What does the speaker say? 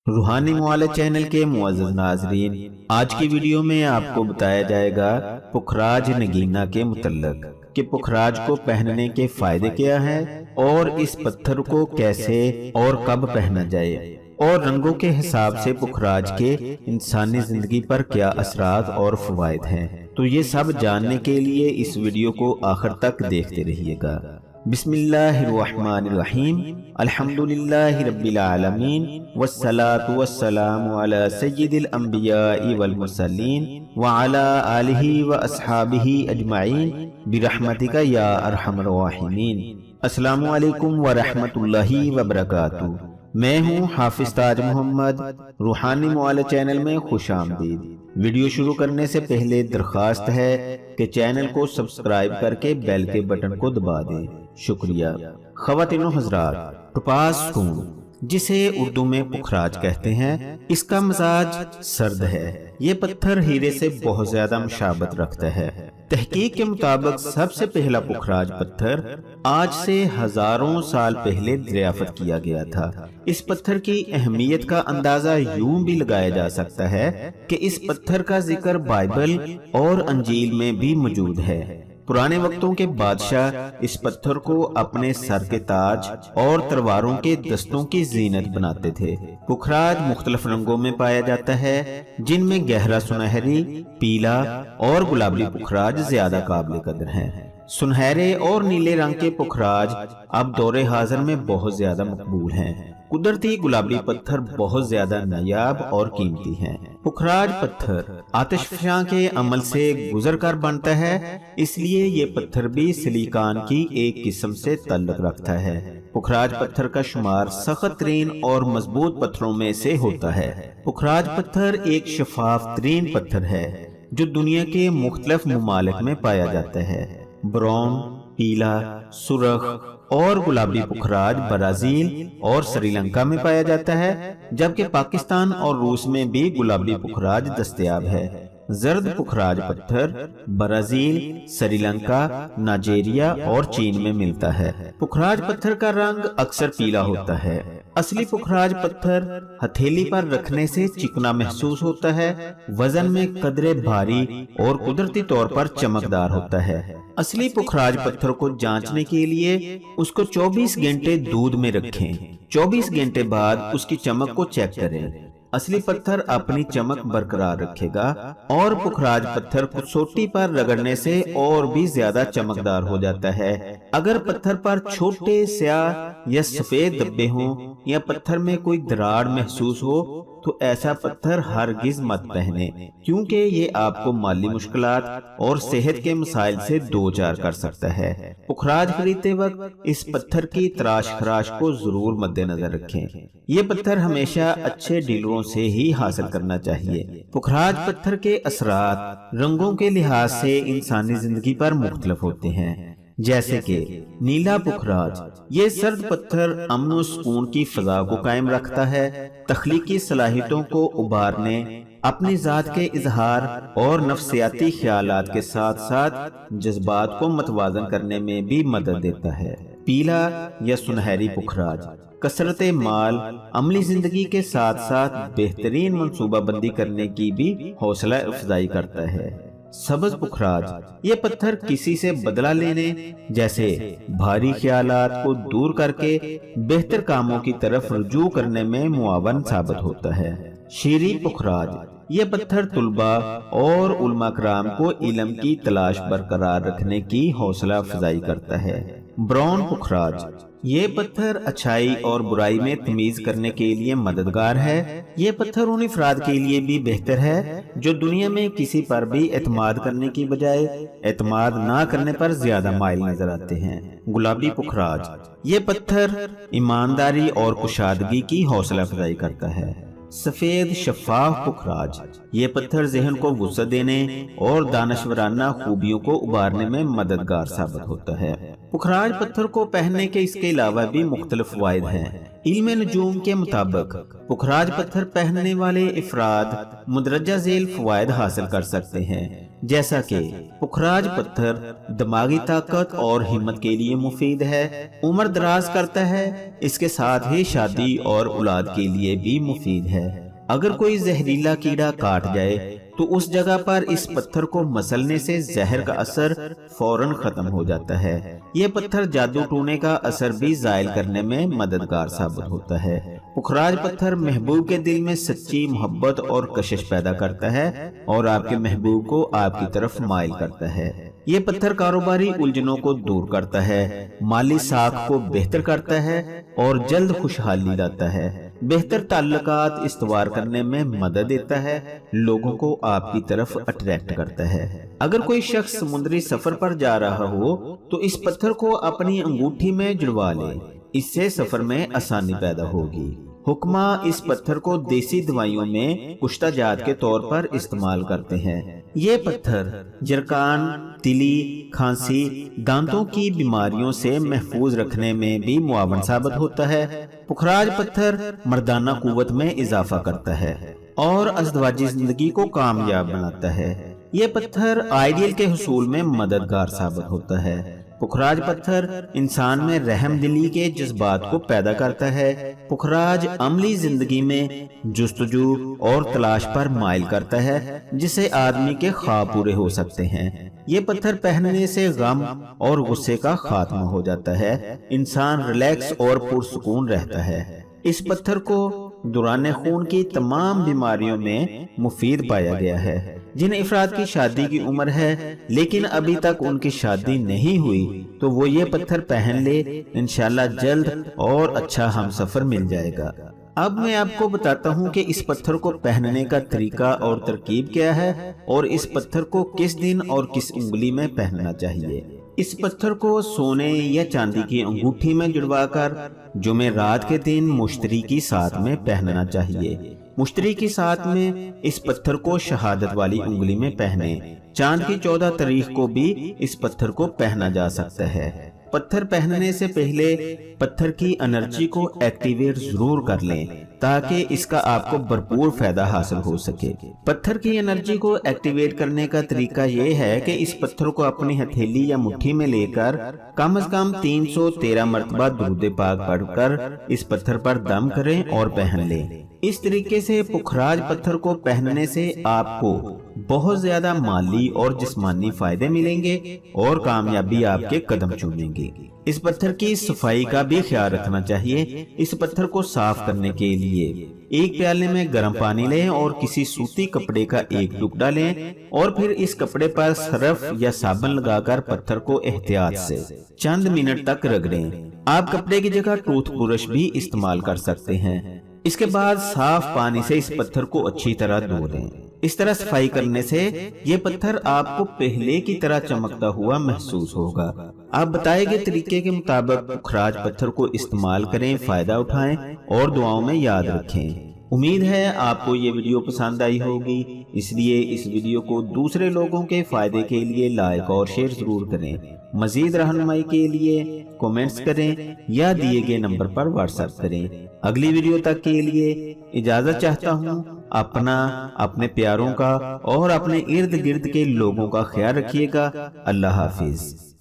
रूहानी मुआले चैनल के मुअज़्ज़ज़ नाज़रीन, आज की वीडियो में आपको बताया जाएगा पुखराज नगीना के मुतल्लक कि पुखराज को पहनने के फायदे क्या हैं और इस पत्थर को कैसे और कब पहना जाए और रंगों के हिसाब से पुखराज के इंसानी जिंदगी पर क्या असरात और फवायद हैं। तो ये सब जानने के लिए इस वीडियो को आखिर तक देखते रहिएगा। बिस्मिल्लाहिर्रहमानिर्रहीम, अल्हम्दुलिल्लाहि रब्बिल आलमीन, वस्सलातु वस्सलामु अला सय्यिदिल अंबियाइ वल मुरसलीन व अला आलिहि व अस्हाबिहि अजमाइन बिरहमतिका या अरहमर राहिमीन। अस्सलामु अलैकुम व रहमतुल्लाहि व बरकातुहू। मैं हूँ हाफिज ताज मोहम्मद। रूहानी मुआले चैनल में खुश आमदीद। वीडियो शुरू करने से पहले दरख्वास्त है कि चैनल को सब्सक्राइब करके बेल के बटन को दबा दें। शुक्रिया। ख़वातीनो हज़रात, टोपाज स्टोन जिसे उर्दू में पुखराज कहते हैं, इसका मिजाज सर्द है। ये पत्थर हीरे से बहुत ज्यादा मुशाबत रखता है। तहकीक के मुताबिक सबसे पहला पुखराज पत्थर आज से हजारों साल पहले दरियाफ्त किया गया था। इस पत्थर की अहमियत का अंदाजा यूं भी लगाया जा सकता है कि इस पत्थर का जिक्र बाइबल और अंजील में भी मौजूद है। पुराने वक्तों के बादशाह इस पत्थर को अपने सर के ताज और तलवारों के दस्तों की जीनत बनाते थे। पुखराज मुख्तलिफ रंगों में पाया जाता है, जिनमें गहरा सुनहरी, पीला और गुलाबी पुखराज ज्यादा काबिल कदर हैं। सुनहरे और नीले रंग के पुखराज अब दौरे हाजिर में बहुत ज्यादा मकबूल हैं। कुदरती गुलाबी पत्थर बहुत ज्यादा नायाब और कीमती हैं। पुखराज पत्थर आतिशफशां के अमल से गुजर कर बनता है, इसलिए ये पत्थर भी सिलिकॉन की एक किस्म से ताल्लुक रखता है। पुखराज पत्थर का शुमार सख्त तरीन और मजबूत पत्थरों में से होता है। पुखराज पत्थर एक शफाफ तरीन पत्थर है जो दुनिया के मुख्तलिफ ममालिक में पाया जाता है। ब्राउन, पीला, सुर्ख और गुलाबी पुखराज ब्राजील और श्रीलंका में पाया जाता है, जबकि पाकिस्तान और रूस में भी गुलाबी पुखराज दस्तयाब है। जर्द पुखराज पत्थर ब्राजील, श्रीलंका, नाइजीरिया और चीन में मिलता है। पुखराज पत्थर का रंग अक्सर पीला होता है। असली पुखराज पत्थर हथेली पर रखने से चिकना महसूस होता है, वजन में कदरे भारी और कुदरती तौर पर चमकदार होता है। असली पुखराज पत्थर को जांचने के लिए उसको 24 घंटे दूध में रखें। 24 घंटे बाद उसकी चमक को चेक करें। असली पत्थर अपनी चमक बरकरार रखेगा और पुखराज पत्थर कसौटी पर रगड़ने से और भी ज्यादा चमकदार हो जाता है। अगर पत्थर पर छोटे स्याह या सफेद धब्बे हों या पत्थर में कोई दरार महसूस हो तो ऐसा पत्थर हरगिज मत पहने, क्योंकि ये आपको माली मुश्किलात और सेहत के मसाइल से दो चार कर सकता है। पुखराज खरीदते वक्त इस पत्थर की तराश खराश को जरूर मद्देनजर रखें। ये पत्थर हमेशा अच्छे डीलरों से ही हासिल करना चाहिए। पुखराज पत्थर के असरात रंगों के लिहाज से इंसानी जिंदगी पर मुख्तलिफ होते हैं, जैसे कि नीला पुखराज, ये सर्द पत्थर अमन और सुकून की फजा को कायम रखता है। तख्लीकी सलाहियतों को उभारने, अपनी जात के इजहार और नफ्सियाती ख्यालात के साथ साथ जज्बात को मतवाजन करने में भी मदद देता है। पीला या सुनहरी पुखराज कसरत माल, अमली जिंदगी के साथ साथ बेहतरीन मंसूबा बंदी करने की भी हौसला अफजाई करता है। सब्ज पुखराज, ये पत्थर किसी से बदला लेने जैसे भारी ख्यालात को दूर करके बेहतर कामों की तरफ रुजू करने में मुआवन साबित होता है। शीरी पुखराज, ये पत्थर तुलबा और उलमा कराम को इल्म की तलाश बरकरार रखने की हौसला अफजाई करता है। ब्राउन पुखराज, ये पत्थर अच्छाई और बुराई में तमीज करने के लिए मददगार है। ये पत्थर उन अफराद के लिए भी बेहतर है जो दुनिया में किसी पर भी एतमाद करने की बजाय एतमाद ना करने पर ज्यादा माइल नजर आते हैं। गुलाबी पुखराज, ये पत्थर ईमानदारी और कुशादगी की हौसला अफजाई करता है। सफेद शफाफ पुखराज, ये पत्थर जहन को वुसअत देने और दानशवराना खूबियों को उभारने में मददगार साबित होता है। पुखराज पत्थर को पहनने के इसके अलावा भी मुख्तलिफ फायदे हैं। علم نجوم کے مطابق پکھراج پتھر پہننے والے افراد مندرجہ ذیل فوائد حاصل کر سکتے ہیں، جیسا کہ پکھراج پتھر دماغی طاقت اور ہمت کے لیے مفید ہے، عمر دراز کرتا ہے، اس کے ساتھ ہی شادی اور اولاد کے لیے بھی مفید ہے۔ اگر کوئی زہریلا کیڑا کاٹ جائے تو اس جگہ پر اس پتھر کو مسلنے سے زہر کا اثر فوراً ختم ہو جاتا ہے۔ یہ پتھر جادو ٹونے کا اثر بھی زائل کرنے میں مددگار ثابت ہوتا ہے۔ پکھراج پتھر محبوب کے دل میں سچی محبت اور کشش پیدا کرتا ہے اور آپ کے محبوب کو آپ کی طرف مائل کرتا ہے۔ یہ پتھر کاروباری الجھنوں کو دور کرتا ہے، مالی ساکھ کو بہتر کرتا ہے اور جلد خوشحالی لاتا ہے، بہتر تعلقات استوار کرنے میں مدد دیتا ہے، لوگوں کو آپ کی طرف اٹریکٹ کرتا ہے۔ اگر کوئی شخص سمندری سفر پر جا رہا ہو تو اس پتھر کو اپنی انگوٹھی میں جڑوا لے، اس سے سفر میں آسانی پیدا ہوگی۔ حکمہ اس پتھر کو دیسی دوائیوں میں کشتہ جات کے طور پر استعمال کرتے ہیں۔ یہ پتھر جرکان، تلی، کھانسی، دانتوں کی بیماریوں سے محفوظ رکھنے میں بھی معاون ثابت ہوتا ہے۔ پکھراج پتھر مردانہ قوت میں اضافہ کرتا ہے اور ازدواجی زندگی کو کامیاب بناتا ہے۔ یہ پتھر آئیڈیل کے حصول میں مددگار ثابت ہوتا ہے۔ پکھراج پتھر انسان میں رحم دلی کے جذبات کو پیدا کرتا ہے۔ پکھراج عملی زندگی میں جستجو اور تلاش پر مائل کرتا ہے، جسے آدمی کے خواب پورے ہو سکتے ہیں۔ یہ پتھر پہننے سے غم اور غصے کا خاتمہ ہو جاتا ہے، انسان ریلیکس اور پرسکون رہتا ہے۔ اس پتھر کو دوران خون کی تمام بیماریوں میں مفید پایا گیا ہے۔ جن افراد کی شادی کی عمر ہے لیکن ابھی تک ان کی شادی نہیں ہوئی تو وہ یہ پتھر پہن لے، انشاءاللہ جلد اور اچھا ہمسفر مل جائے گا۔ اب میں آپ کو بتاتا ہوں کہ اس پتھر کو پہننے کا طریقہ اور ترکیب کیا ہے اور اس پتھر کو کس دن اور کس انگلی میں پہننا چاہیے۔ اس پتھر کو سونے یا چاندی کی انگوٹھی میں جڑوا کر جمعرات کے دن مشتری کی ساتھ میں پہننا چاہیے۔ مشتری کی ساتھ میں اس پتھر کو شہادت والی انگلی میں پہنے۔ چاند کی 14 تاریخ کو بھی اس پتھر کو پہنا جا سکتا ہے۔ پتھر پہننے سے پہلے پتھر کی انرجی کو ایکٹیویٹ ضرور کر لیں تاکہ اس کا آپ کو بھرپور فائدہ حاصل ہو سکے۔ پتھر کی انرجی کو ایکٹیویٹ کرنے کا طریقہ یہ ہے کہ اس پتھر کو اپنی ہتھیلی یا مٹھی میں لے کر کم از کم 313 مرتبہ درود پاک پڑھ کر اس پتھر پر دم کریں اور پہن لیں۔ اس طریقے سے پکھراج پتھر کو پہننے سے آپ کو بہت زیادہ مالی اور جسمانی فائدے ملیں گے اور کامیابی آپ کے قدم چومیں گے۔ اس پتھر کی صفائی کا بھی خیال رکھنا چاہیے۔ اس پتھر کو صاف کرنے کے لیے ایک پیالے میں گرم پانی لیں اور کسی سوتی کپڑے کا ایک ٹکڑا لیں اور پھر اس کپڑے پر سرف یا صابن لگا کر پتھر کو احتیاط سے چند منٹ تک رگڑیں۔ آپ کپڑے کی جگہ ٹوتھ برش بھی استعمال کر سکتے ہیں۔ اس کے بعد صاف پانی سے اس پتھر کو اچھی طرح دھو لیں۔ اس طرح صفائی کرنے سے یہ پتھر آپ کو پہلے کی طرح چمکتا ہوا محسوس ہوگا۔ آپ بتائے گئے طریقے کے مطابق پکھراج پتھر کو استعمال کریں، فائدہ اٹھائیں اور دعاؤں میں یاد رکھیں۔ امید ہے آپ کو یہ ویڈیو پسند آئی ہوگی، اس لیے اس ویڈیو کو دوسرے لوگوں کے فائدے کے لیے لائک اور شیئر ضرور کریں۔ مزید رہنمائی کے لیے کومنٹس کریں یا دیے گئے نمبر پر واٹس ایپ کریں۔ اگلی ویڈیو تک کے لیے اجازت چاہتا ہوں۔ اپنا، اپنے پیاروں کا اور اپنے ارد گرد کے لوگوں کا خیال رکھیے گا۔ اللہ حافظ۔